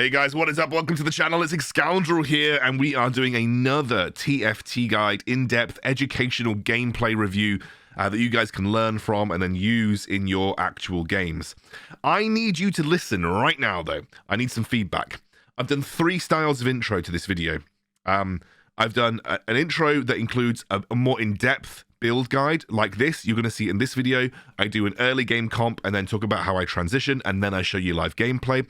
Hey guys, what is up? Welcome to the channel. It's Excoundrel here, and we are doing another TFT guide, in-depth educational gameplay review that you guys can learn from and then use in your actual games. I need you to listen right now, though. I need some feedback. I've done 3 styles of intro to this video. I've done an intro that includes a more in-depth build guide like this. You're going to see in this video. I do an early game comp and then talk about how I transition, and then I show you live gameplay.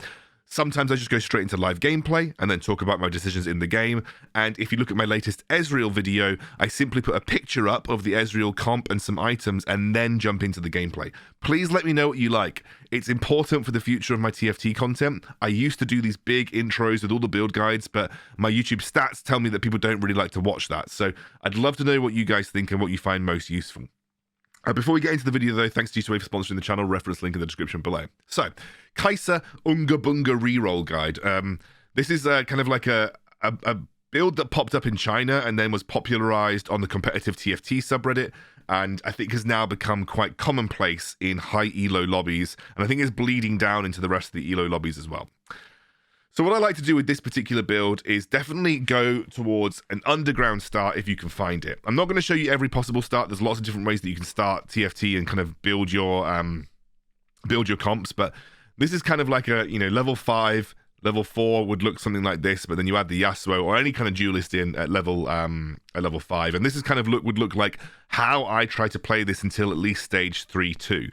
Sometimes I just go straight into live gameplay and then talk about my decisions in the game. And if you look at my latest Ezreal video, I simply put a picture up of the Ezreal comp and some items and then jump into the gameplay. Please let me know what you like. It's important for the future of my TFT content. I used to do these big intros with all the build guides, but my YouTube stats tell me that people don't really like to watch that. So I'd love to know what you guys think and what you find most useful. Before we get into the video, though, thanks to G2A for sponsoring the channel. Reference link in the description below. So, Kai'Sa Reroll guide. This is kind of like a build that popped up in China and then was popularized on the competitive TFT subreddit, and I think has now become quite commonplace in high elo lobbies, and I think is bleeding down into the rest of the elo lobbies as well. So what I like to do with this particular build is definitely go towards an underground start if you can find it. I'm not going to show you every possible start. There's lots of different ways that you can start TFT and kind of build your comps, but this is kind of like a, level 5, level 4 would look something like this, but then you add the Yasuo or any kind of duelist in at level 5, and this is kind of would look like how I try to play this until at least stage 3-2.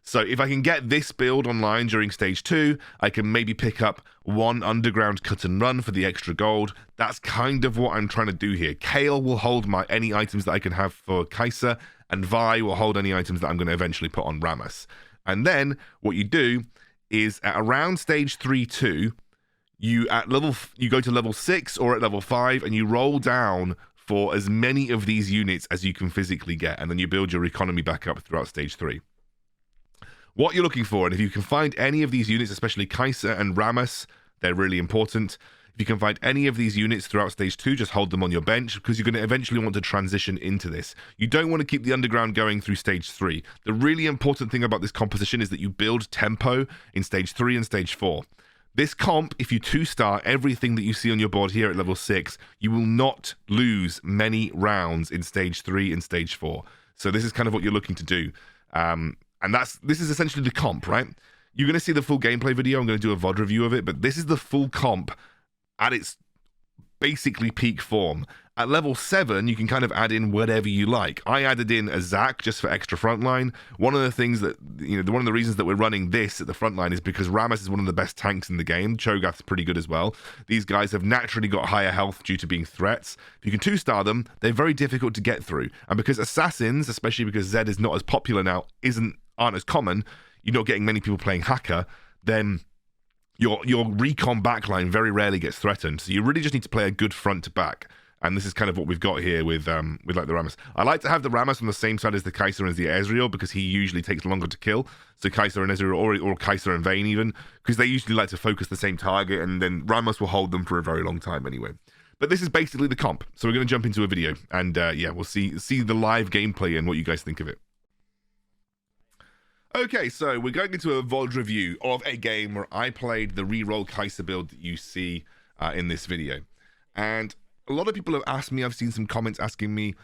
So if I can get this build online during stage 2, I can maybe pick up 1 underground cut and run for the extra gold. That's kind of what I'm trying to do here. Kale will hold any items that I can have for Kai'Sa, and Vi will hold any items that I'm going to eventually put on Rammus. And then what you do is at around stage 3-2, you go to level 6 or at level 5 and you roll down for as many of these units as you can physically get, and then you build your economy back up throughout stage 3. What you're looking for, and if you can find any of these units, especially Kai'Sa and Rammus, they're really important. If you can find any of these units throughout stage 2, just hold them on your bench, because you're going to eventually want to transition into this. You don't want to keep the underground going through stage 3. The really important thing about this composition is that you build tempo in stage 3 and stage 4. This comp, if you 2-star everything that you see on your board here at level 6, you will not lose many rounds in stage 3 and stage 4. So this is kind of what you're looking to do. And this is essentially the comp, right? You're going to see the full gameplay video. I'm going to do a VOD review of it, but this is the full comp at its basically peak form. At level 7, you can kind of add in whatever you like. I added in a Zac just for extra frontline. One of the things that, one of the reasons that we're running this at the frontline is because Rammus is one of the best tanks in the game. Cho'Gath's pretty good as well. These guys have naturally got higher health due to being threats. If you can 2-star them, they're very difficult to get through. And because assassins, especially because Zed is not as popular now, aren't as common, you're not getting many people playing Hacker, then your recon backline very rarely gets threatened. So you really just need to play a good front to back. And this is kind of what we've got here with like the Rammus. I like to have the Rammus on the same side as the Kai'Sa and the Ezreal, because he usually takes longer to kill. So Kai'Sa and Ezreal, or Kai'Sa and Vayne even, because they usually like to focus the same target, and then Rammus will hold them for a very long time anyway. But this is basically the comp. So we're going to jump into a video, and yeah, we'll see the live gameplay and what you guys think of it. Okay, so we're going into a VOD review of a game where I played the reroll Kai'Sa build that you see in this video. And a lot of people have asked me, I've seen some comments asking me,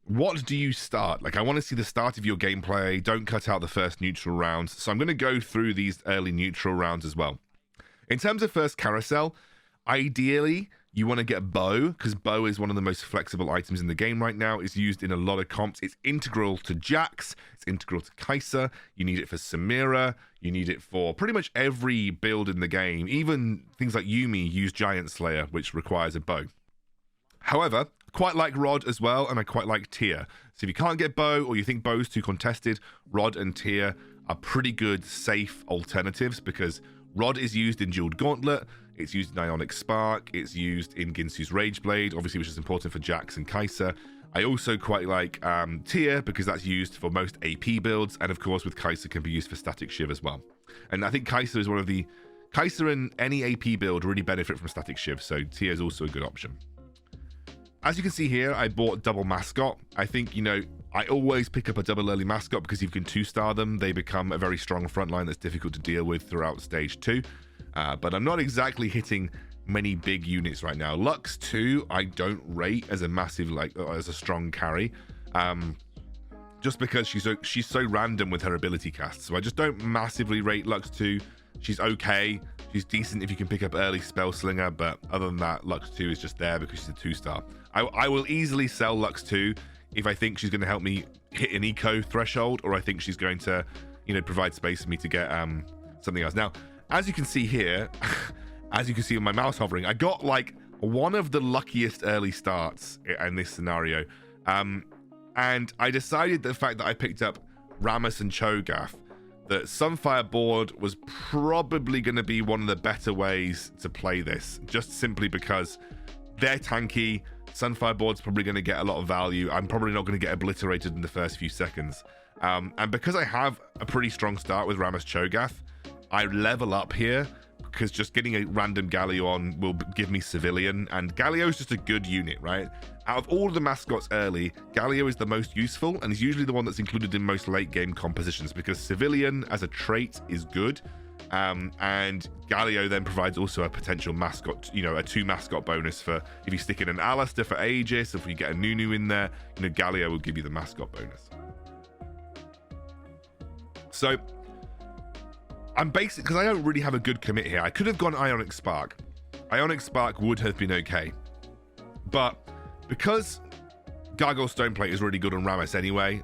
what do you start? Like, I want to see the start of your gameplay. Don't cut out the first neutral rounds. So I'm going to go through these early neutral rounds as well. In terms of first carousel, ideally, you want to get bow, because bow is one of the most flexible items in the game right now. It's used in a lot of comps. It's integral to Jax. It's integral to Kai'Sa. You need it for Samira. You need it for pretty much every build in the game. Even things like Yuumi use Giant Slayer, which requires a bow. However, I quite like Rod as well, and I quite like Tear. So if you can't get bow, or you think bow's too contested, Rod and Tear are pretty good, safe alternatives, because Rod is used in Jeweled Gauntlet, it's used in Ionic Spark, it's used in Ginsu's Rageblade, obviously, which is important for Jax and Kai'Sa. I also quite like Tear, because that's used for most AP builds, and of course with Kai'Sa can be used for Static Shiv as well. And I think Kai'Sa is one of the... Kai'Sa and any AP build really benefit from Static Shiv, so Tear is also a good option. As you can see here, I bought double mascot. I think, I always pick up a double early mascot, because if you can 2-star them, they become a very strong frontline that's difficult to deal with throughout stage 2. but I'm not exactly hitting many big units right now. Lux 2 I don't rate as a massive, like, as a strong carry, just because she's so random with her ability casts. So I just don't massively rate Lux 2. She's okay, she's decent if you can pick up early Spell Slinger, but other than that, Lux 2 is just there because she's a 2-star. I will easily sell Lux 2 if I think she's going to help me hit an eco threshold, or I think she's going to, you know, provide space for me to get something else. Now, as you can see here, as you can see with my mouse hovering, I got like one of the luckiest early starts in this scenario. And I decided the fact that I picked up Rammus and Cho'Gath, that Sunfire board was probably going to be one of the better ways to play this, just simply because they're tanky. Sunfire board's probably going to get a lot of value. I'm probably not going to get obliterated in the first few seconds. And because I have a pretty strong start with Rammus Cho'Gath, I level up here, because just getting a random Galio on will give me Civilian, and Galio is just a good unit, right? Out of all of the mascots early, Galio is the most useful, and is usually the one that's included in most late game compositions, because Civilian as a trait is good, and Galio then provides also a potential mascot, you know, a 2 mascot bonus for if you stick in an Alistair for Aegis, if you get a Nunu in there, you know, Galio will give you the mascot bonus. So I'm basic, because I don't really have a good commit here. I could have gone Ionic Spark. Ionic Spark would have been okay, but because Gargoyle Stoneplate is really good on Rammus anyway,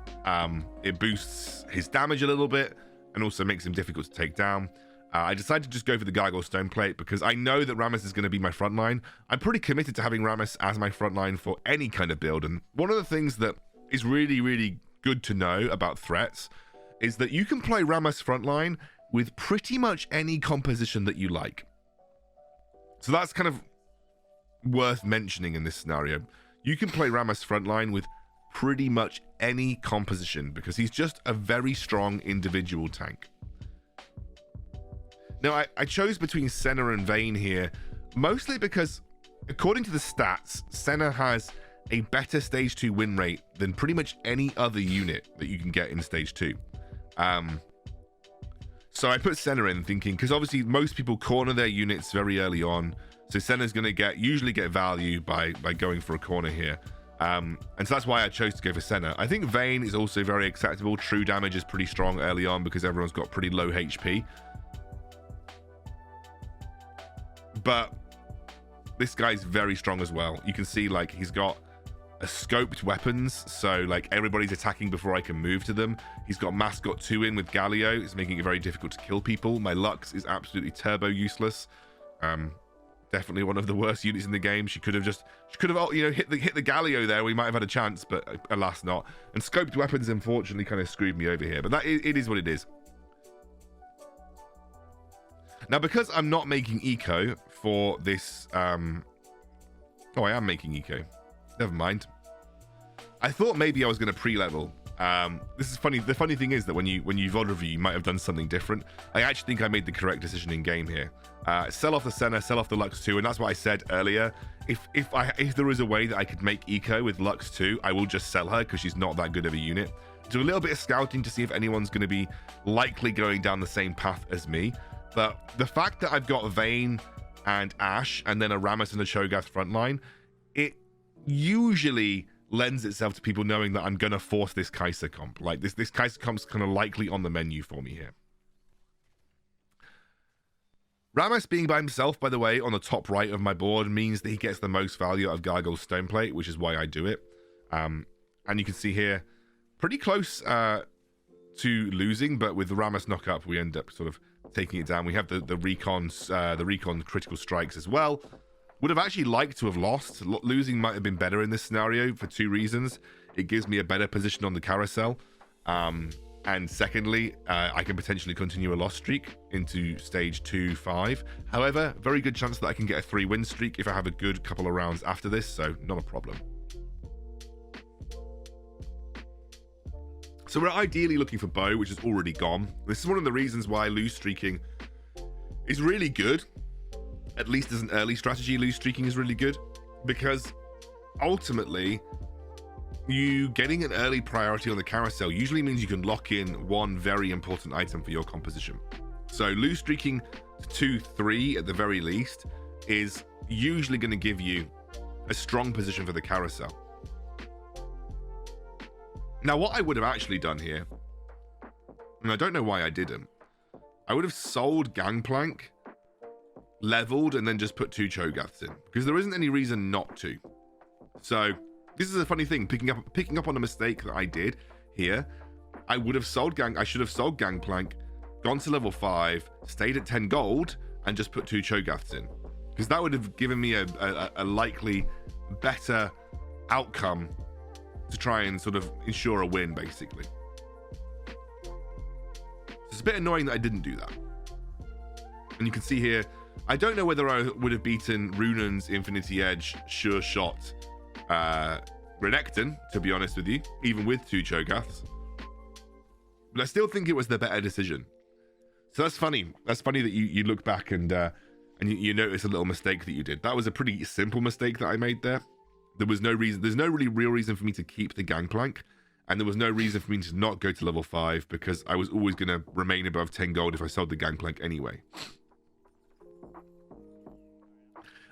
it boosts his damage a little bit and also makes him difficult to take down. I decided to just go for the Gargoyle Stoneplate because I know that Rammus is going to be my frontline. I'm pretty committed to having Rammus as my frontline for any kind of build, and one of the things that is really, really good to know about threats is that you can play Rammus frontline with pretty much any composition that you like. So that's kind of worth mentioning in this scenario. You can play Rammus frontline with pretty much any composition because he's just a very strong individual tank. Now, I chose between Senna and Vayne here, mostly because, according to the stats, Senna has a better Stage 2 win rate than pretty much any other unit that you can get in Stage 2. So I put Senna in thinking, because obviously most people corner their units very early on, so Senna's going to usually get value by going for a corner here. And so that's why I chose to go for Senna. I think Vayne is also very acceptable. True damage is pretty strong early on because everyone's got pretty low HP. But this guy's very strong as well. You can see, like, he's got a scoped weapons, so like everybody's attacking before I can move to them. He's got Mascot 2 in with Galio. It's making it very difficult to kill people. My Lux is absolutely turbo useless. Definitely one of the worst units in the game. She could have you know, hit the Galio there. We might have had a chance, but alas not. And scoped weapons unfortunately kind of screwed me over here, but it is what it is. Now, because I'm not making eco for this, oh, I am making eco. Never mind. I thought maybe I was going to pre-level. This is funny. The funny thing is that when you VOD review, you might have done something different. I actually think I made the correct decision in game here. Sell off the Senna, sell off the Lux 2, and that's what I said earlier. If there is a way that I could make eco with Lux 2, I will just sell her because she's not that good of a unit. Do a little bit of scouting to see if anyone's going to be likely going down the same path as me. But the fact that I've got Vayne and Ashe and then a Rammus and a Cho'Gath frontline, it usually lends itself to people knowing that I'm going to force this Kai'Sa comp. Like, this Kai'Sa comp's kind of likely on the menu for me here. Rammus being by himself, by the way, on the top right of my board means that he gets the most value out of Gargoyle Stoneplate, which is why I do it. And you can see here, pretty close to losing, but with the Rammus knock up, we end up sort of taking it down. We have the recon critical strikes as well. Would have actually liked to have lost. Losing might have been better in this scenario for 2 reasons. It gives me a better position on the carousel. And secondly, I can potentially continue a loss streak into stage 2-5. However, very good chance that I can get a 3-win streak if I have a good couple of rounds after this, so not a problem. So we're ideally looking for Bow, which is already gone. This is one of the reasons why lose streaking is really good. At least as an early strategy, lose streaking is really good, because ultimately you getting an early priority on the carousel usually means you can lock in one very important item for your composition. So lose streaking 2, 3 at the very least is usually going to give you a strong position for the carousel. Now, what I would have actually done here, and I don't know why I didn't, I would have sold Gangplank, leveled, and then just put 2 Cho'Gaths in, because there isn't any reason not to. So this is a funny thing, picking up on a mistake that I did here. I should have sold Gangplank, gone to level 5, stayed at 10 gold, and just put 2 Cho'Gaths in, because that would have given me a likely better outcome to try and sort of ensure a win, basically. It's a bit annoying that I didn't do that. And you can see here, I don't know whether I would have beaten Runan's Infinity Edge Sure Shot Renekton, to be honest with you, even with 2 Cho'Gaths. But I still think it was the better decision. So that's funny. That's funny that you look back and you notice a little mistake that you did. That was a pretty simple mistake that I made there. There was no reason. There's no really real reason for me to keep the Gangplank, and there was no reason for me to not go to level 5, because I was always going to remain above 10 gold if I sold the Gangplank anyway.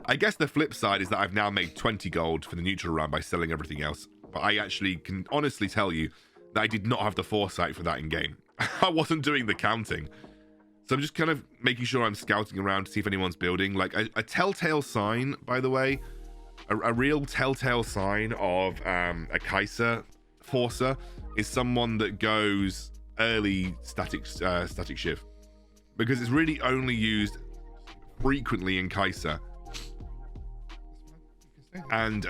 I guess the flip side is that I've now made 20 gold for the neutral round by selling everything else. But I actually can honestly tell you that I did not have the foresight for that in game. I wasn't doing the counting. So I'm just kind of making sure I'm scouting around to see if anyone's building. Like a telltale sign, by the way, a real telltale sign of a Kai'Sa Forcer is someone that goes early static shift, because it's really only used frequently in Kai'Sa. And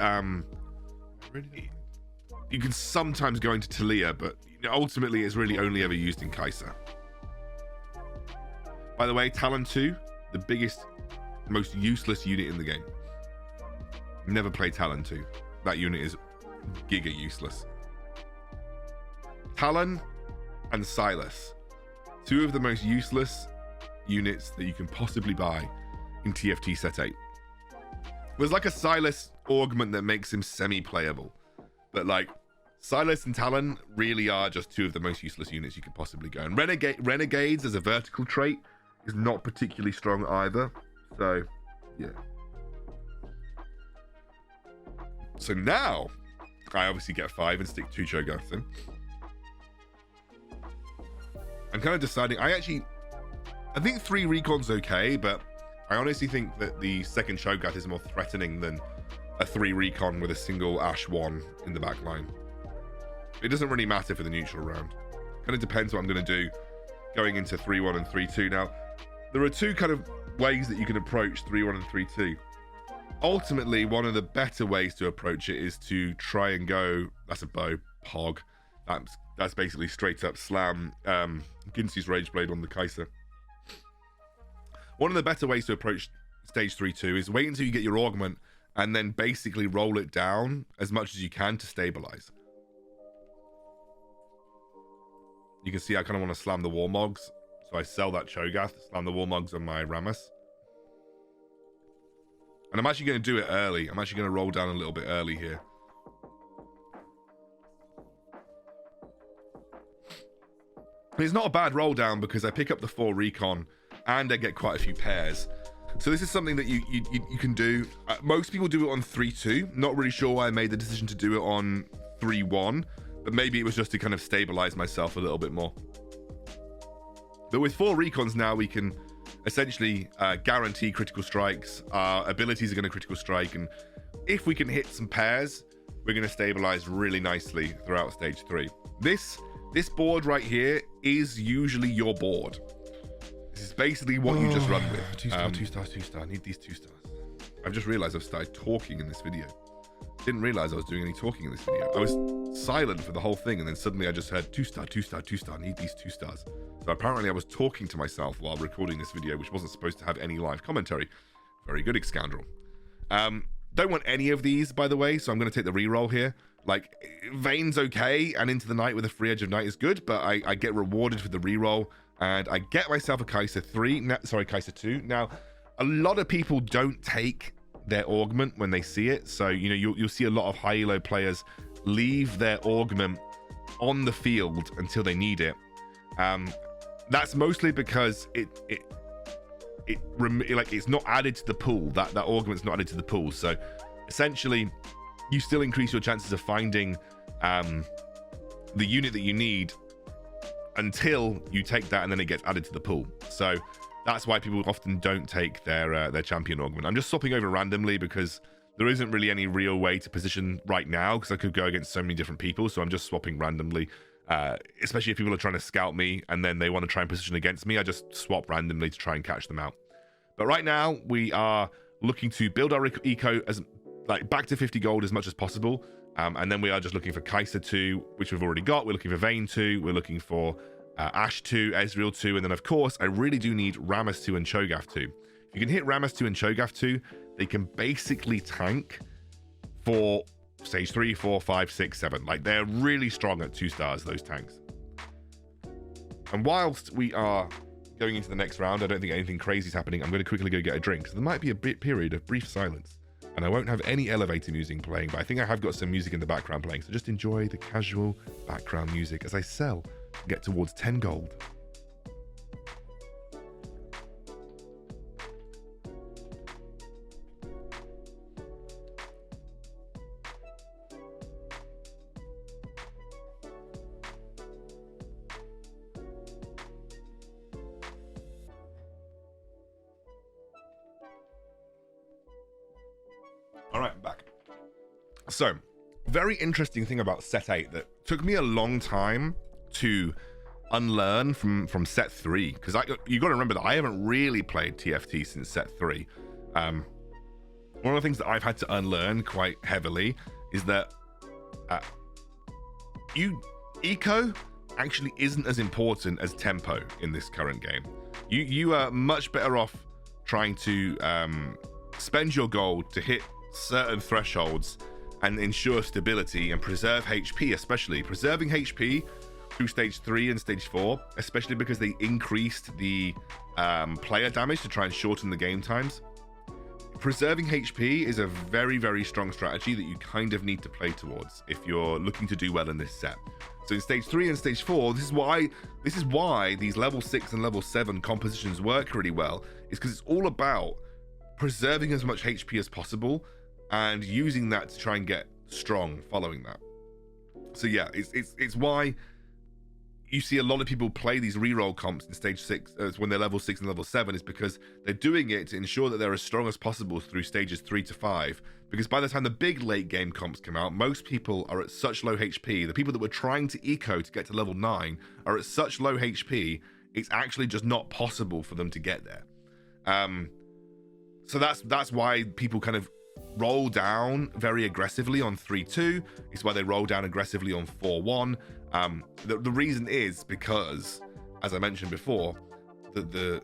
you can sometimes go into Talia, but ultimately it's really only ever used in Kai'Sa. By the way, Talon 2, the biggest, most useless unit in the game. Never play Talon 2. That unit is giga useless. Talon and Silas, 2 of the most useless units that you can possibly buy in TFT set 8. There's like a Silas augment that makes him semi-playable, but like Silas and Talon really are just 2 of the most useless units you could possibly go. And Renegades as a vertical trait is not particularly strong either. So yeah. So now I obviously get 5 and stick 2 Cho'Gaths in. I'm kind of deciding. I think 3 Recon's okay, but I honestly think that the second Cho'Gath is more threatening than a 3 Recon with a single Ash 1 in the back line. It doesn't really matter for the neutral round. Kind of depends what I'm going to do going into 3-1 and 3-2. Now, there are 2 kind of ways that you can approach 3-1 and 3-2. Ultimately, one of the better ways to approach it is to try and go, that's a bow, Pog. That's basically straight up slam Ginsu's Rageblade on the Kai'Sa. One of the better ways to approach stage 3-2 is wait until you get your augment and then basically roll it down as much as you can to stabilize. You can see I kind of want to slam the Warmogs, so I sell that Cho'Gath, slam the Warmogs on my Rammus. And I'm actually going to do it early. I'm actually going to roll down a little bit early here. And it's not a bad roll down because I pick up the 4 Recon and I get quite a few pairs. So this is something that you can do. Most people do it on 3-2. Not really sure why I made the decision to do it on 3-1, but maybe it was just to kind of stabilize myself a little bit more. But with 4 Recons now, we can essentially guarantee critical strikes. Our abilities are going to critical strike, and if we can hit some pairs, we're going to stabilize really nicely throughout stage 3. This board right here is usually your board. This is basically what you just run with. 2-star, 2-star, 2-star. I need these 2 stars. I've just realized I've started talking in this video. Didn't realize I was doing any talking in this video. I was silent for the whole thing, and then suddenly I just heard 2-star, 2-star, 2-star. I need these 2 stars. So apparently I was talking to myself while recording this video, which wasn't supposed to have any live commentary. Very good, Excoundrel. Don't want any of these, by the way, so I'm going to take the reroll here. Like, Vane's okay, and Into the Night with a free Edge of Night is good, but I get rewarded for the reroll, and I get myself a Kai'Sa 2. Now, a lot of people don't take their augment when they see it, so you know you'll see a lot of high elo players leave their augment on the field until they need it. That's mostly because it it's not added to the pool. That augment's not added to the pool. So essentially, you still increase your chances of finding the unit that you need until you take that, and then it gets added to the pool. So that's why people often don't take their champion augment. I'm just swapping over randomly because there isn't really any real way to position right now, because I could go against so many different people. So I'm just swapping randomly, especially if people are trying to scout me and then they want to try and position against me. I just swap randomly to try and catch them out. But right now we are looking to build our eco as back to 50 gold as much as possible. And then we are just looking for Kai'Sa 2, which we've already got. We're looking for Vayne 2. We're looking for Ashe 2, Ezreal 2. And then, of course, I really do need Rammus 2 and Cho'Gath 2. If you can hit Rammus 2 and Cho'Gath 2, they can basically tank for stage 3, 4, 5, 6, 7. Like, they're really strong at 2 stars, those tanks. And whilst we are going into the next round, I don't think anything crazy is happening. I'm going to quickly go get a drink. So there might be a period of brief silence. And I won't have any elevator music playing, but I think I have got some music in the background playing. So just enjoy the casual background music as I sell and get towards 10 gold. All right, I'm back. So, very interesting thing about set 8 that took me a long time to unlearn from set 3, because you got to remember that I haven't really played TFT since set 3. One of the things that I've had to unlearn quite heavily is that eco actually isn't as important as tempo in this current game. You are much better off trying to spend your gold to hit certain thresholds and ensure stability and preserve HP, especially preserving HP through stage 3 and stage 4, especially because they increased the player damage to try and shorten the game times. Preserving HP is a very, very strong strategy that you kind of need to play towards if you're looking to do well in this set. So in stage 3 and stage 4, this is why these level 6 and level 7 compositions work really well, is because it's all about preserving as much HP as possible and using that to try and get strong following that. So yeah, it's why you see a lot of people play these reroll comps in stage 6 when they're level 6 and level 7, is because they're doing it to ensure that they're as strong as possible through stages 3 to 5. Because by the time the big late game comps come out, most people are at such low HP. The people that were trying to eco to get to level 9 are at such low HP, it's actually just not possible for them to get there. So that's why people kind of roll down very aggressively on 3-2. It's why they roll down aggressively on 4-1. The reason is because, as I mentioned before, the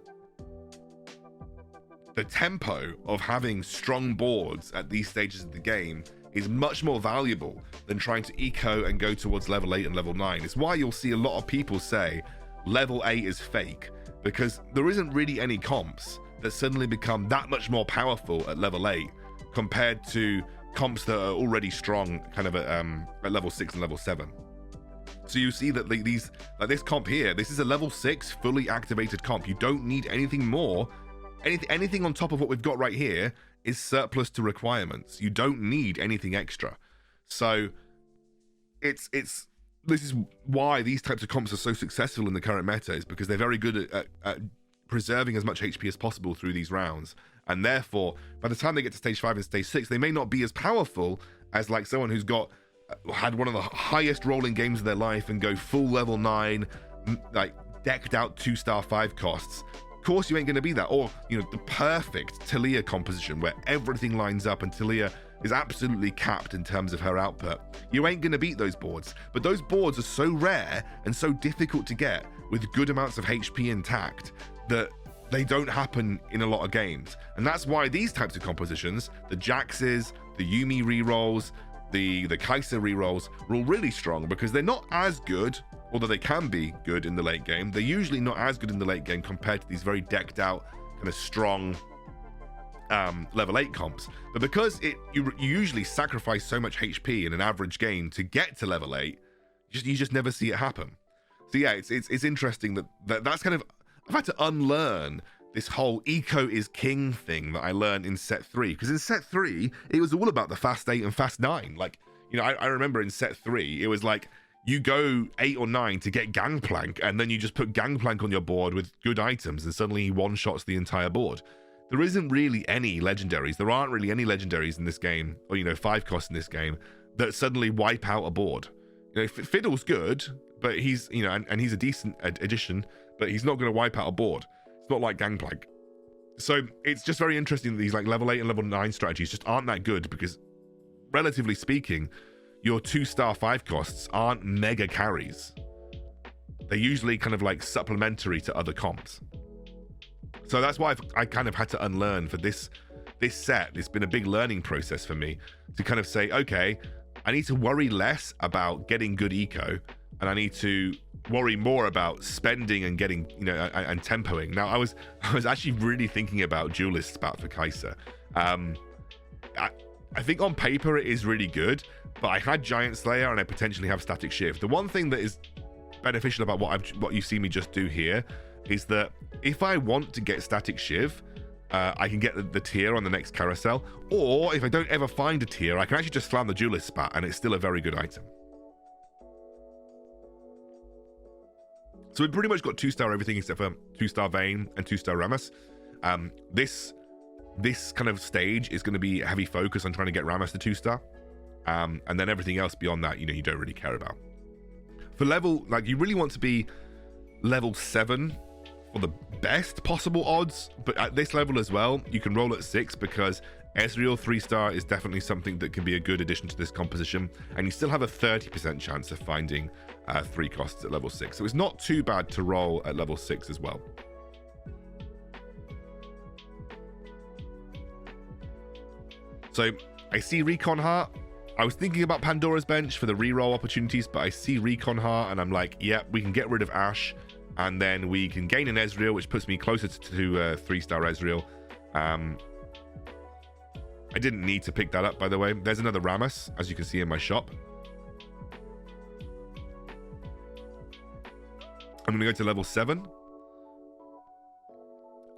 tempo of having strong boards at these stages of the game is much more valuable than trying to eco and go towards level 8 and level 9. It's why you'll see a lot of people say level 8 is fake, because there isn't really any comps that suddenly become that much more powerful at level 8 compared to comps that are already strong kind of at level 6 and level 7. So you see that this comp here, this is a level 6 fully activated comp. You don't need anything more. Anything on top of what we've got right here is surplus to requirements. You don't need anything extra. So this is why these types of comps are so successful in the current meta, is because they're very good at preserving as much HP as possible through these rounds. And therefore, by the time they get to stage 5 and stage 6, they may not be as powerful as like someone who's had one of the highest rolling games of their life and go full level 9, like decked out 2-star 5 costs. Of course you ain't going to be that. Or, you know, the perfect Talia composition where everything lines up and Talia is absolutely capped in terms of her output. You ain't going to beat those boards. But those boards are so rare and so difficult to get with good amounts of HP intact that they don't happen in a lot of games. And that's why these types of compositions, the Jaxes, the Yuumi rerolls, the Kai'Sa rerolls, are all really strong, because they're not as good, although they can be good in the late game. They're usually not as good in the late game compared to these very decked out, kind of strong level 8 comps. But because you usually sacrifice so much HP in an average game to get to level 8, you just never see it happen. So yeah, it's interesting that's kind of, I've had to unlearn this whole eco is king thing that I learned in set 3. Because in set 3, it was all about the fast 8 and fast 9. Like, you know, I remember in set 3, it was like you go 8 or 9 to get Gangplank, and then you just put Gangplank on your board with good items, and suddenly he one-shots the entire board. There isn't really any legendaries. There aren't really any legendaries in this game, or, you know, 5 costs in this game, that suddenly wipe out a board. You know, Fiddle's good, but he's, you know, and he's a decent addition, but he's not going to wipe out a board. It's not like Gangplank. So it's just very interesting that these like level 8 and level 9 strategies just aren't that good, because relatively speaking, your 2-star 5 costs aren't mega carries. They're usually kind of like supplementary to other comps. So that's why I kind of had to unlearn for this set. It's been a big learning process for me to kind of say, okay, I need to worry less about getting good eco, and I need to worry more about spending and getting, you know, and tempoing. Now, I was actually really thinking about Duelist Spat for Kai'Sa. I think on paper it is really good, but I had Giant Slayer and I potentially have Static Shift. The one thing that is beneficial about what you see me just do here is that if I want to get Static Shiv, I can get the tier on the next carousel, or if I don't ever find a tier, I can actually just slam the Duelist Spat and it's still a very good item. So we've pretty much got 2-star everything except for 2-star Vayne and 2-star Rammus. This kind of stage is going to be heavy focus on trying to get Rammus to 2-star. And then everything else beyond that, you know, you don't really care about. For level, like, you really want to be level 7 for the best possible odds, but at this level as well, you can roll at 6 because Ezreal 3-star is definitely something that can be a good addition to this composition, and you still have a 30% chance of finding 3 costs at level 6. So it's not too bad to roll at level 6 as well. So I see Recon Heart. I was thinking about Pandora's Bench for the reroll opportunities, but I see Recon Heart and I'm like, yep, we can get rid of Ashe, and then we can gain an Ezreal, which puts me closer to 3-star Ezreal. I didn't need to pick that up, by the way. There's another Rammus, as you can see in my shop. I'm going to go to level 7.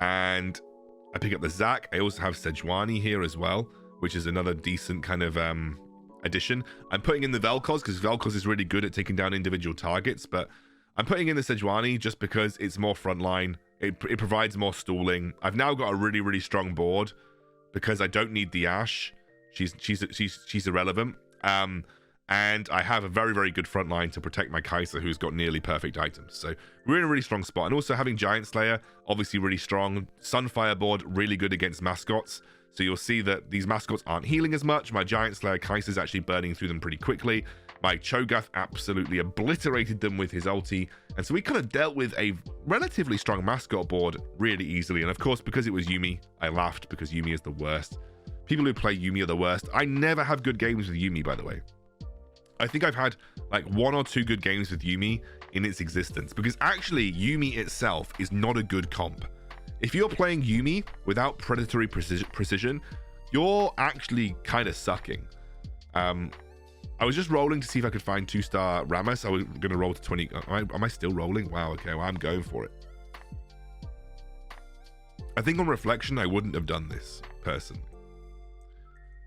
And I pick up the Zac. I also have Sejuani here as well, which is another decent kind of addition. I'm putting in the Vel'Koz because Vel'Koz is really good at taking down individual targets, but I'm putting in the Sejuani just because it's more frontline. It provides more stalling. I've now got a really, really strong board because I don't need the Ashe. She's irrelevant. And I have a very, very good front line to protect my Kai'Sa, who's got nearly perfect items. So we're in a really strong spot. And also having Giant Slayer, obviously really strong. Sunfire board, really good against mascots. So you'll see that these mascots aren't healing as much. My Giant Slayer Kai'Sa is actually burning through them pretty quickly. My Cho'Gath absolutely obliterated them with his ulti. And so we kind of dealt with a relatively strong mascot board really easily. And of course, because it was Yuumi, I laughed because Yuumi is the worst. People who play Yuumi are the worst. I never have good games with Yuumi, by the way. I think I've had like 1 or 2 good games with Yuumi in its existence, because actually Yuumi itself is not a good comp. If you're playing Yuumi without predatory precision, you're actually kind of sucking. I was just rolling to see if I could find 2-star Rammus. I was going to roll to 20. Am I still rolling? Wow, okay, well, I'm going for it. I think on reflection, I wouldn't have done this, personally.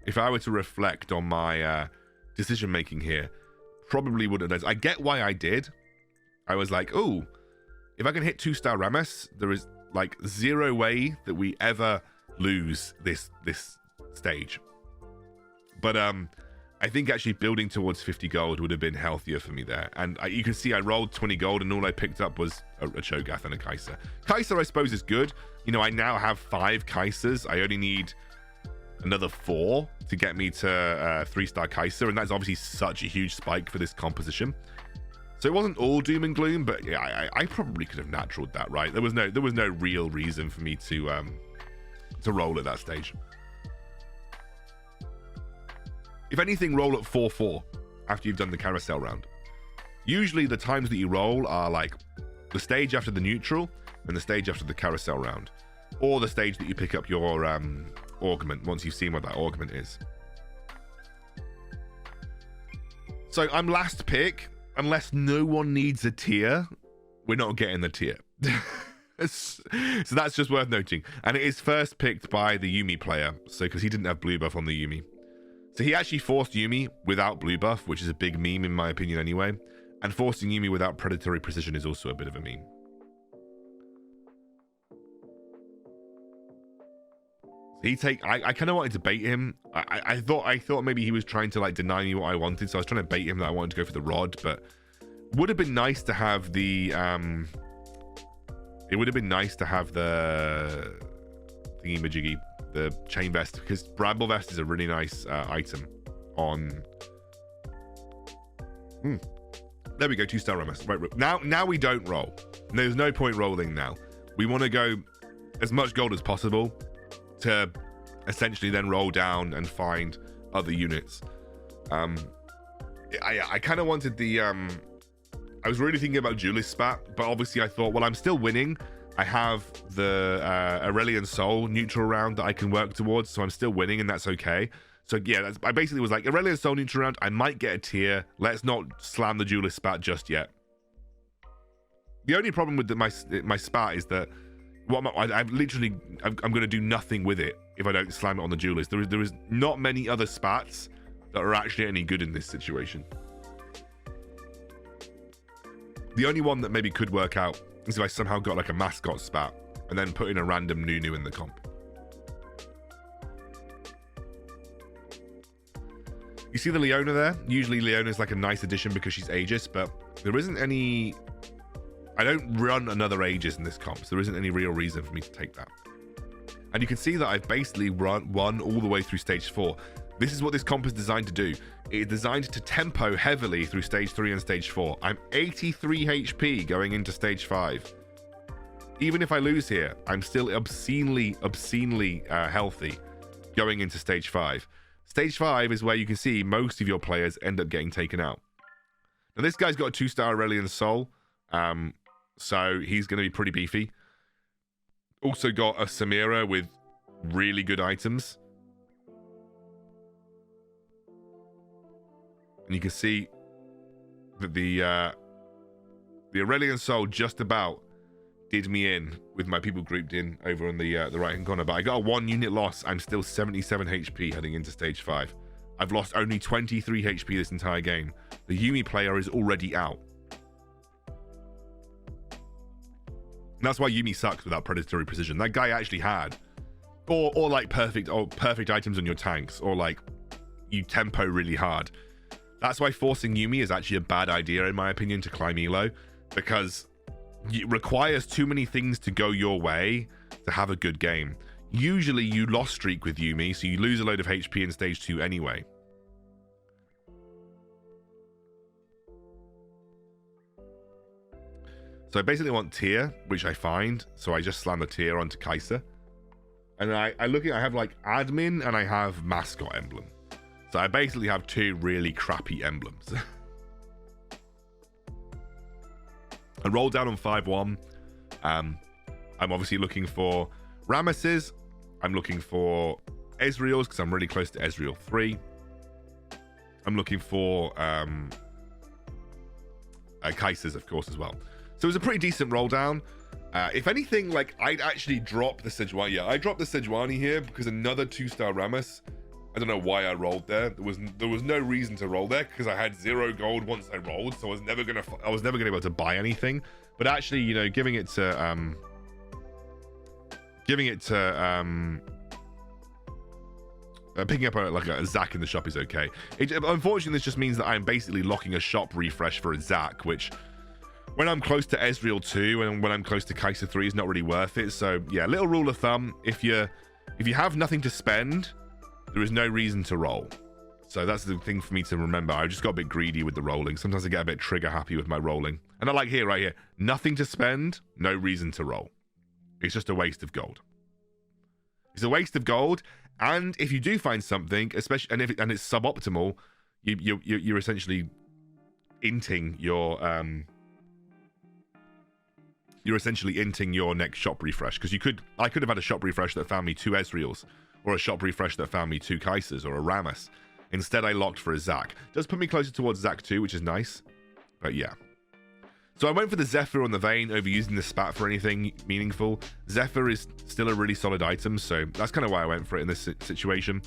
If I were to reflect on my decision making here, probably wouldn't have done this. I get why I did. I was like, oh, if I can hit 2-star Rammus, there is like 0 way that we ever lose this stage. But I think actually building towards 50 gold would have been healthier for me there. And you can see I rolled 20 gold and all I picked up was a Cho'Gath and a Kai'Sa. Kai'Sa, I suppose, is good. You know, I now have 5 Kaisas. I only need another 4 to get me to 3-star Kai'Sa, and that's obviously such a huge spike for this composition. So it wasn't all doom and gloom, but yeah, I probably could have naturaled that, right? There was no real reason for me to roll at that stage. If anything, roll at 4-4 after you've done the carousel round. Usually the times that you roll are like the stage after the neutral and the stage after the carousel round, or the stage that you pick up your augment once you've seen what that augment is. So I'm last pick. Unless no one needs a tier, we're not getting the tier. So that's just worth noting. And it is first picked by the Yuumi player, so because he didn't have blue buff on the Yuumi. So he actually forced Yuumi without blue buff, which is a big meme in my opinion anyway. And forcing Yuumi without predatory precision is also a bit of a meme. I kind of wanted to bait him. I thought maybe he was trying to like deny me what I wanted, so I was trying to bait him that I wanted to go for the rod, but would have been nice to have the it would have been nice to have the thingy-majiggy, the chain vest, because bramble vest is a really nice item on there we go, 2-star Ramus. Right, now we don't roll. There's no point rolling now. We want to go as much gold as possible to essentially then roll down and find other units. I kind of wanted the I was really thinking about Duelist Spat, but obviously I thought, well, I'm still winning. I have the Aurelian Soul neutral round that I can work towards, so I'm still winning, and that's okay. So yeah, I basically was like, Aurelian Soul neutral round, I might get a tier. Let's not slam the Duelist Spat just yet. The only problem with my spat is that I'm going to do nothing with it if I don't slam it on the Duelist. There is not many other spats that are actually any good in this situation. The only one that maybe could work out is if I somehow got like a mascot spat and then put in a random Nunu in the comp. You see the Leona there? Usually Leona's like a nice addition because she's Aegis, but there isn't any... I don't run another Aegis in this comp, so there isn't any real reason for me to take that. And you can see that I've basically won all the way through stage 4. This is what this comp is designed to do. It is designed to tempo heavily through stage 3 and stage 4. I'm 83 HP going into stage 5. Even if I lose here, I'm still obscenely healthy going into stage 5. Stage 5 is where you can see most of your players end up getting taken out. Now this guy's got a 2-star Aurelian Soul, so he's going to be pretty beefy. Also got a Samira with really good items. And you can see that the Aurelian Soul just about did me in with my people grouped in over on the right-hand corner. But I got a 1-unit loss. I'm still 77 HP heading into stage 5. I've lost only 23 HP this entire game. The Yuumi player is already out. And that's why Yuumi sucks without predatory precision. That guy actually had, or like perfect items on your tanks, or like you tempo really hard. That's why forcing Yuumi is actually a bad idea in my opinion to climb elo, because it requires too many things to go your way to have a good game. Usually you lost streak with Yuumi, so you lose a load of HP in stage 2 anyway. So I basically want tier, which I find, so I just slam the tier onto Kai'Sa. And I have like admin and I have mascot emblem. So I basically have 2 really crappy emblems. I roll down on 5-1. I'm obviously looking for Ramesses. I'm looking for Ezreal's because I'm really close to Ezreal 3. I'm looking for Kai'Sa's, of course, as well. So it was a pretty decent roll down. If anything, like I'd actually drop the Sejuani. Yeah, I dropped the Sejuani here because another 2-star Rammus. I don't know why I rolled there. There was no reason to roll there because I had 0 gold once I rolled, so I was never gonna be able to buy anything. But actually, you know, giving it to picking up a Zac in the shop is okay. Unfortunately, this just means that I'm basically locking a shop refresh for a Zac, which when I'm close to Ezreal 2 and when I'm close to Kai'Sa 3 is not really worth it. So yeah, little rule of thumb: if you have nothing to spend, there is no reason to roll. So that's the thing for me to remember. I just got a bit greedy with the rolling. Sometimes I get a bit trigger happy with my rolling. And I like here, right here, nothing to spend, no reason to roll. It's just a waste of gold. It's a waste of gold. And if you do find something, especially and it's suboptimal, you're essentially inting your next shop refresh, because I could have had a shop refresh that found me 2 Ezreals, or a shop refresh that found me 2 Kai'Sas or a Rammus. Instead, I locked for a Zac. Does put me closer towards Zac 2, which is nice. But yeah. So I went for the Zephyr on the Vayne over using the Spat for anything meaningful. Zephyr is still a really solid item, so that's kind of why I went for it in this situation.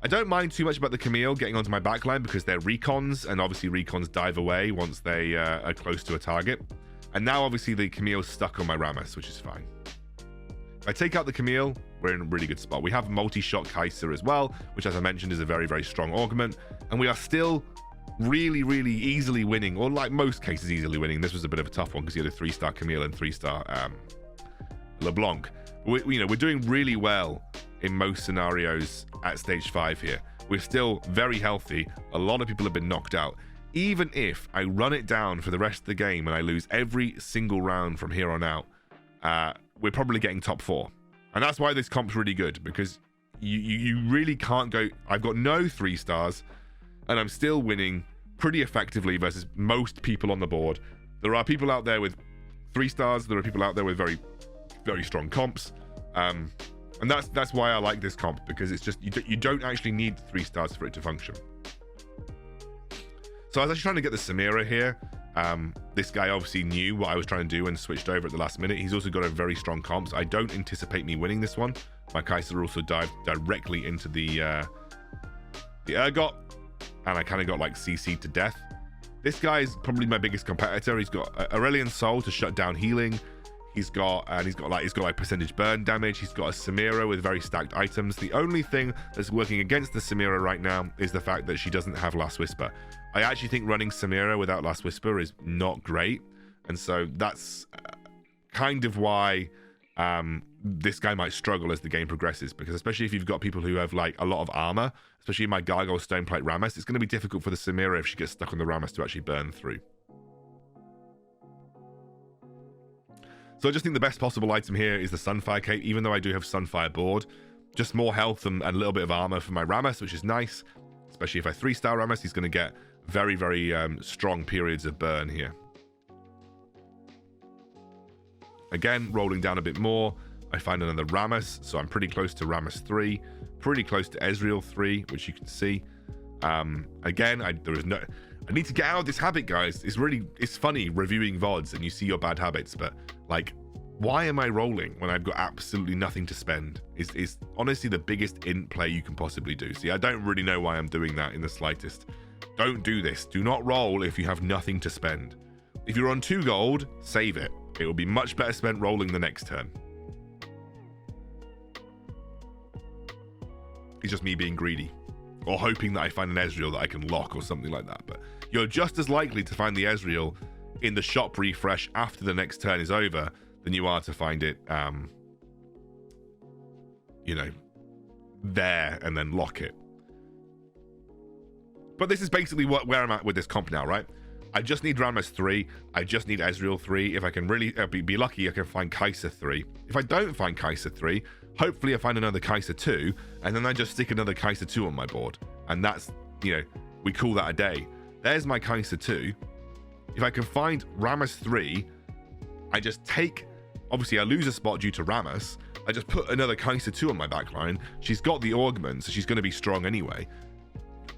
I don't mind too much about the Camille getting onto my backline because they're recons, and obviously recons dive away once they are close to a target. And now obviously the Camille's stuck on my Rammus, which is fine. If I take out the Camille, we're in a really good spot. We have multi-shot Kai'Sa as well, which as I mentioned is a very, very strong augment. And we are still really, really easily winning, or like most cases easily winning. This was a bit of a tough one because you had a 3-star Camille and 3-star LeBlanc. We're doing really well in most scenarios at stage 5 here. We're still very healthy. A lot of people have been knocked out. Even if I run it down for the rest of the game and I lose every single round from here on out, we're probably getting top 4. And that's why this comp's really good, because you really can't go... I've got no 3 stars, and I'm still winning pretty effectively versus most people on the board. There are people out there with 3 stars. There are people out there with very, very strong comps. And that's why I like this comp, because it's just... You don't actually need 3 stars for it to function. So I was actually trying to get the Samira here. This guy obviously knew what I was trying to do and switched over at the last minute. He's also got a very strong comp, so I don't anticipate me winning this one. My Kai'Sa also dived directly into the Urgot, and I kind of got like CC'd to death. This guy is probably my biggest competitor. He's got Aurelion Soul to shut down healing. He's got like percentage burn damage. He's got a Samira with very stacked items. The only thing that's working against the Samira right now is the fact that she doesn't have Last Whisper. I actually think running Samira without Last Whisper is not great, and so that's kind of why this guy might struggle as the game progresses, because especially if you've got people who have like a lot of armor, especially my Gargoyle Stoneplate Rammus, it's going to be difficult for the Samira if she gets stuck on the Rammus to actually burn through. So I just think the best possible item here is the Sunfire Cape, even though I do have Sunfire board. Just more health and a little bit of armor for my Rammus, which is nice. Especially if I 3-star Rammus, he's going to get very, very strong periods of burn here. Again, rolling down a bit more, I find another Rammus, so I'm pretty close to Rammus 3, pretty close to Ezreal 3, which you can see. Again, I need to get out of this habit, guys. It's funny reviewing VODs and you see your bad habits, but like, why am I rolling when I've got absolutely nothing to spend? Is honestly the biggest int play you can possibly do. See, I don't really know why I'm doing that in the slightest. Don't do this. Do not roll if you have nothing to spend. If you're on 2 gold, save it. It will be much better spent rolling the next turn. It's just me being greedy, or hoping that I find an Ezreal that I can lock or something like that. But you're just as likely to find the Ezreal in the shop refresh after the next turn is over than you are to find it, you know, there and then lock it. But this is basically where I'm at with this comp now, right? I just need Rammus 3. I just need Ezreal 3. If I can really be lucky, I can find Kai'Sa 3. If I don't find Kai'Sa 3, hopefully I find another Kai'Sa 2, and then I just stick another Kai'Sa 2 on my board. And that's, you know, we call that a day. There's my Kai'Sa 2. If I can find Rammus 3, I just take... Obviously, I lose a spot due to Rammus. I just put another Kai'Sa 2 on my backline. She's got the augment, so she's going to be strong anyway.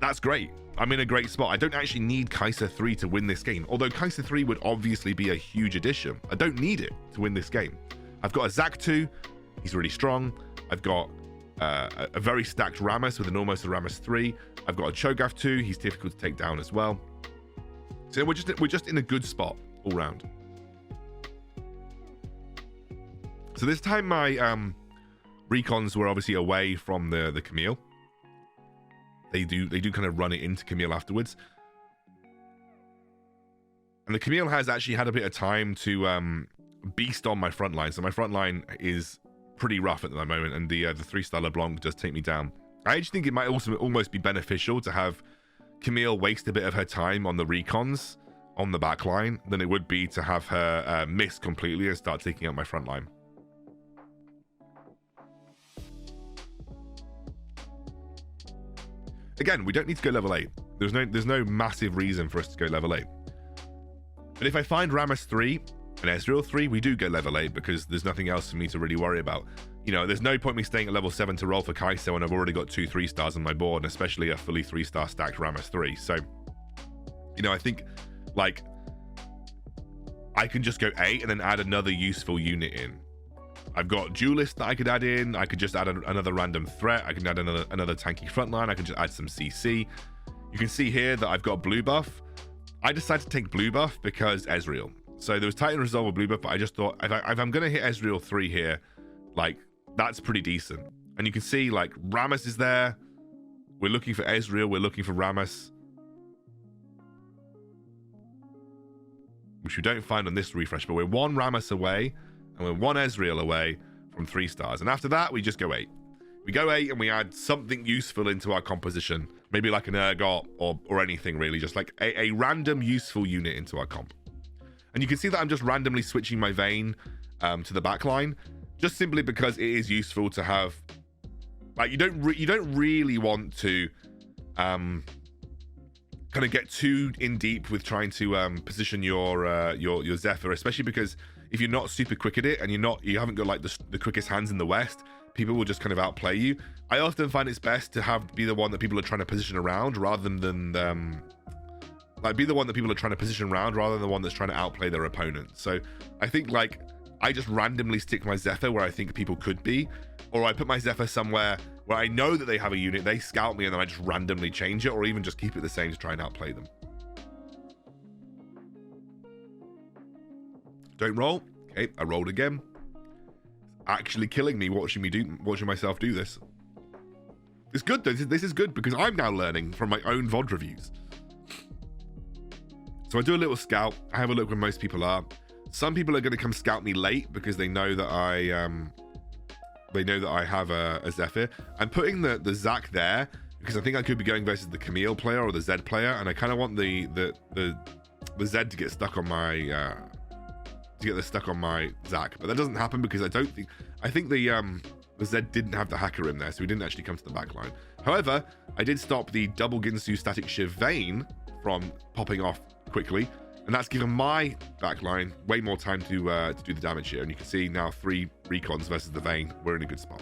That's great. I'm in a great spot. I don't actually need Kai'Sa 3 to win this game, although Kai'Sa 3 would obviously be a huge addition. I don't need it to win this game. I've got a Zac 2. He's really strong. I've got a very stacked Rammus with an almost a Rammus 3. I've got a Cho'Gath 2. He's difficult to take down as well. So we're just in a good spot all round. So this time my recons were obviously away from the Camille. They do kind of run it into Camille afterwards. And the Camille has actually had a bit of time to beast on my front line. So my front line is pretty rough at the moment, and the 3-star LeBlanc does take me down. I actually think it might also almost be beneficial to have Camille waste a bit of her time on the recons on the back line than it would be to have her miss completely and start taking out my front line. Again, we don't need to go level 8. There's no massive reason for us to go level 8. But if I find Rammus 3 and Ezreal 3, we do go level 8 because there's nothing else for me to really worry about. You know, there's no point me staying at level 7 to roll for Kai'Sa when I've already got 2 3-stars on my board, and especially a fully 3-star stacked Rammus 3. So, you know, I think, like, I can just go 8 and then add another useful unit in. I've got duelist that I could add in. I could just add another random threat. I can add another tanky frontline. I can just add some CC. You can see here that I've got blue buff. I decided to take blue buff because Ezreal. So there was Titan Resolve with blue buff, but I just thought if I'm going to hit Ezreal 3 here, like, that's pretty decent. And you can see, like, Rammus is there. We're looking for Ezreal. We're looking for Rammus, which we don't find on this refresh, but we're 1 Rammus away and we're 1 Ezreal away from 3 stars. And after that, we just go 8. We go 8 and we add something useful into our composition. Maybe like an Urgot or anything really, just like a random useful unit into our comp. And you can see that I'm just randomly switching my Vayne to the backline, just simply because it is useful to have. Like, you don't really want to kind of get too in deep with trying to position your Zephyr, especially because if you're not super quick at it and you haven't got like the quickest hands in the West, people will just kind of outplay you. I often find it's best to be the one that people are trying to position around rather than be the one that people are trying to position around rather than the one that's trying to outplay their opponent. So I think, like, I just randomly stick my Zephyr where I think people could be, or I put my Zephyr somewhere where I know that they have a unit, they scout me, and then I just randomly change it, or even just keep it the same to try and outplay them. Don't roll. Okay, I rolled again. It's actually killing me watching myself do this. It's good though. This is good because I'm now learning from my own VOD reviews. So I do a little scout. I have a look where most people are. Some people are going to come scout me late because they know that I have a Zephyr. I'm putting the Zac there because I think I could be going versus the Camille player or the Zed player, and I kind of want the Zed to get stuck on my Zac, but that doesn't happen because I think the Zed didn't have the hacker in there, so he didn't actually come to the back line. However, I did stop the double Ginsu static Shiv Vayne from popping off quickly, and that's given my backline way more time to do the damage here. And you can see now 3 recons versus the Vayne. We're in a good spot.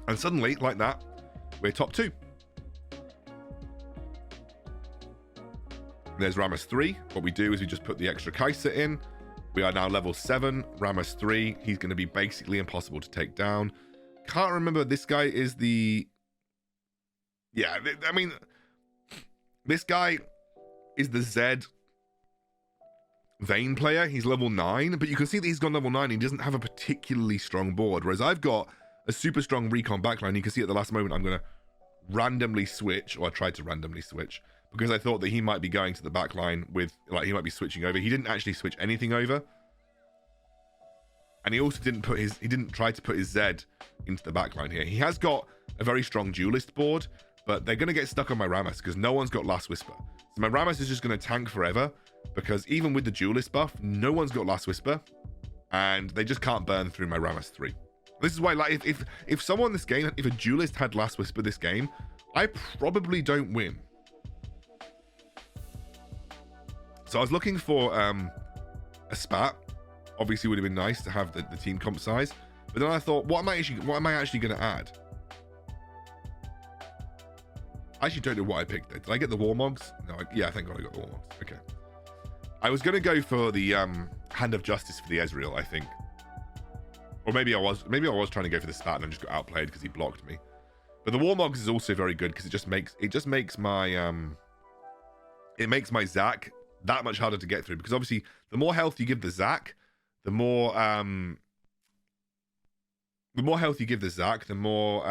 And suddenly, like that, we're top 2. There's Rammus 3. What we do is we just put the extra Kai'Sa in. We are now level 7. Rammus 3. He's going to be basically impossible to take down. Can't remember. This guy is the... Yeah, I mean... This guy is the Zed Vayne player. He's level 9, but you can see that he's gone level 9. He doesn't have a particularly strong board, whereas I've got a super strong recon backline. You can see at the last moment I'm going to randomly switch, or I tried to randomly switch, because I thought that he might be going to the backline with, like, he might be switching over. He didn't actually switch anything over. And he also didn't try to put his Zed into the backline here. He has got a very strong duelist board, but they're going to get stuck on my Rammus because no one's got Last Whisper. So my Rammus is just going to tank forever because even with the duelist buff, no one's got Last Whisper, and they just can't burn through my Rammus 3. This is why, like, if someone this game, if a duelist had Last Whisper this game, I probably don't win. So I was looking for a spat. Obviously, would have been nice to have the team comp size, but then I thought, what am I actually going to add? I actually don't know what I picked there. Did I get the Warmogs? No, yeah, thank God I got the Warmogs. Okay. I was going to go for the Hand of Justice for the Ezreal, I think. Or maybe I was trying to go for the spat and I just got outplayed because he blocked me. But the Warmogs is also very good because it just makes my Zac that much harder to get through, because obviously the more health you give the Zac, the more health you give the Zac, the more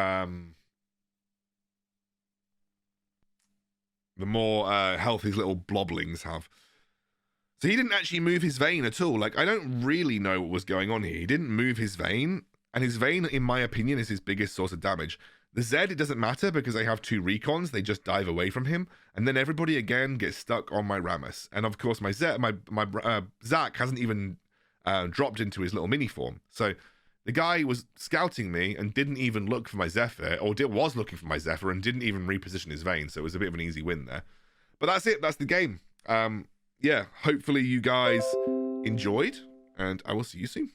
health these little bloblings have. So he didn't actually move his Vayne at all. Like, I don't really know what was going on here. He didn't move his Vayne, and his Vayne, in my opinion, is his biggest source of damage. The Zed, it doesn't matter because they have 2 recons. They just dive away from him, and then everybody again gets stuck on my Rammus. And of course, my Zac hasn't even dropped into his little mini form. So the guy was scouting me and didn't even look for my Zephyr, or was looking for my Zephyr and didn't even reposition his Vayne. So it was a bit of an easy win there. But that's it. That's the game. Yeah, hopefully you guys enjoyed, and I will see you soon.